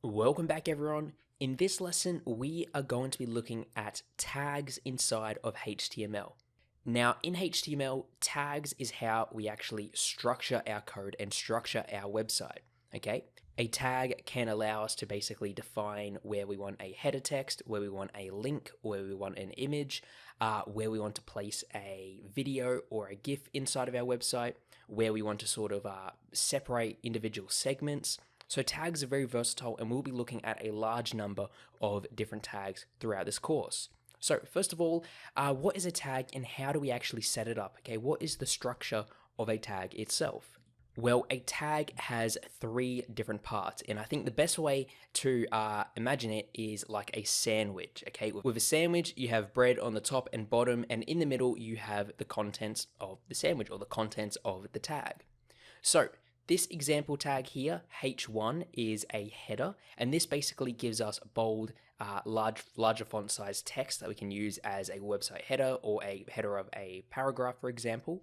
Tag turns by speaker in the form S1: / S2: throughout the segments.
S1: Welcome back, everyone. In this lesson, we are going to be looking at tags inside of HTML. Now, in HTML, tags is how we actually structure our code and structure our website, okay? A tag can allow us to basically define where we want a header text, where we want a link, where we want an image, where we want to place a video or a GIF inside of our website, where we want to sort of separate individual segments. So tags are very versatile, and we'll be looking at a large number of different tags throughout this course. So first of all, what is a tag and how do we actually set it up? Okay, what is the structure of a tag itself? Well, a tag has three different parts, and I think the best way to imagine it is like a sandwich, okay? With a sandwich, you have bread on the top and bottom, and in the middle, you have the contents of the sandwich or the contents of the tag. So this example tag here, H1, is a header, and this basically gives us bold, larger font size text that we can use as a website header or a header of a paragraph, for example.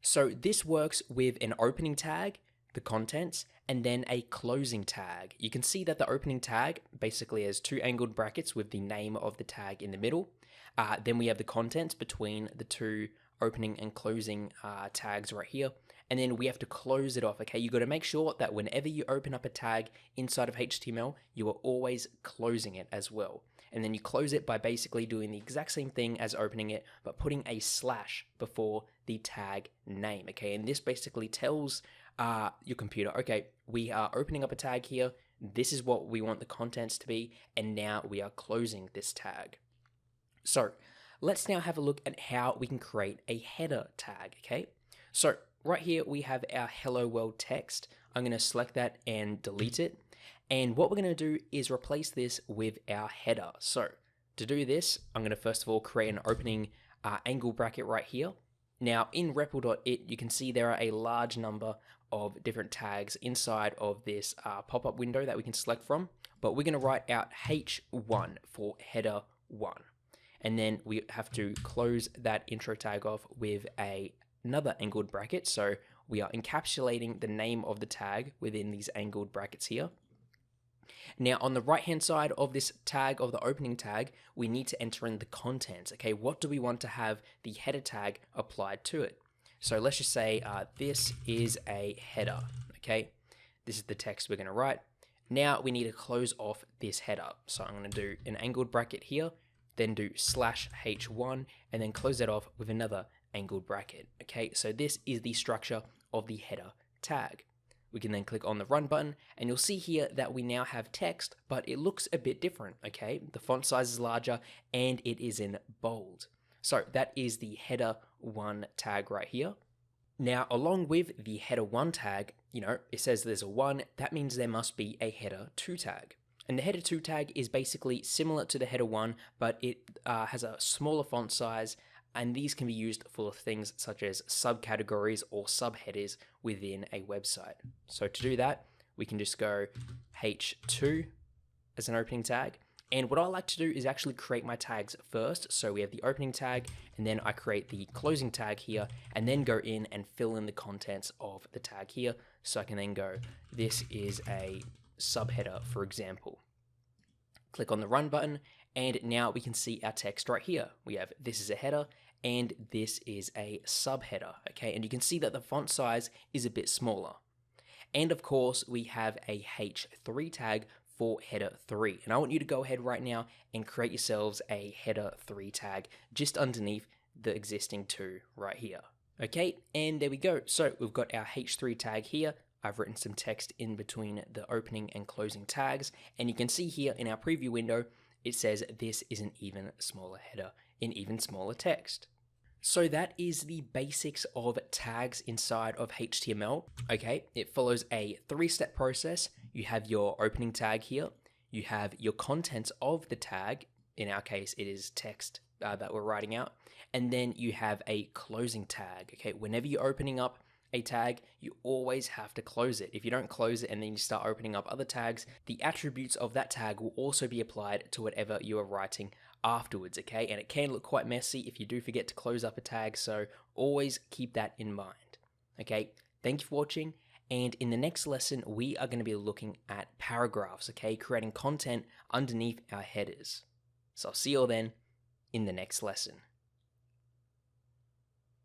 S1: So this works with an opening tag, the contents, and then a closing tag. You can see that the opening tag basically has two angled brackets with the name of the tag in the middle. Then we have the contents between the two opening and closing tags right here. And then we have to close it off, okay? You got to make sure that whenever you open up a tag inside of HTML, you are always closing it as well. And then you close it by basically doing the exact same thing as opening it, but putting a slash before the tag name, okay? And this basically tells your computer, okay, we are opening up a tag here, this is what we want the contents to be, and now we are closing this tag. So let's now have a look at how we can create a header tag, okay? So right here we have our hello world text. I'm going to select that and delete it. And what we're going to do is replace this with our header. So to do this, I'm going to first of all create an opening angle bracket right here. Now in REPL.it, you can see there are a large number of different tags inside of this pop-up window that we can select from. But we're going to write out H1 for header 1. And then we have to close that intro tag off with another angled bracket. So we are encapsulating the name of the tag within these angled brackets here. Now on the right hand side of this tag, of the opening tag, we need to enter in the contents. Okay, what do we want to have the header tag applied to it? So let's just say this is a header. Okay, this is the text we're going to write. Now we need to close off this header. So I'm going to do an angled bracket here, then do /H1, and then close that off with another angled bracket. Okay, so this is the structure of the header tag. We can then click on the run button, and you'll see here that we now have text, but it looks a bit different, okay? The font size is larger, and it is in bold. So that is the header 1 tag right here. Now, along with the header 1 tag, it says there's a 1, that means there must be a header 2 tag. And the header 2 tag is basically similar to the header 1, but it has a smaller font size, and these can be used for things such as subcategories or subheaders within a website. So to do that, we can just go H2 as an opening tag. And what I like to do is actually create my tags first. So we have the opening tag, and then I create the closing tag here, and then go in and fill in the contents of the tag here. So I can then go, this is a subheader, for example. Click on the run button, and now we can see our text right here. We have this is a header, and this is a subheader, okay? And you can see that the font size is a bit smaller. And of course, we have a H3 tag for header 3. And I want you to go ahead right now and create yourselves a header 3 tag just underneath the existing 2 right here. Okay, and there we go. So we've got our H3 tag here. I've written some text in between the opening and closing tags, and you can see here in our preview window, it says this is an even smaller header in even smaller text. So that is the basics of tags inside of HTML. Okay, it follows a 3-step process. You have your opening tag here, you have your contents of the tag, in our case it is text that we're writing out, and then you have a closing tag. Okay, whenever you're opening up a tag, you always have to close it. If you don't close it and then you start opening up other tags, the attributes of that tag will also be applied to whatever you are writing afterwards, okay? And it can look quite messy if you do forget to close up a tag, so always keep that in mind, okay? Thank you for watching, And in the next lesson, we are going to be looking at paragraphs, okay? Creating content underneath our headers. So I'll see you all then in the next lesson.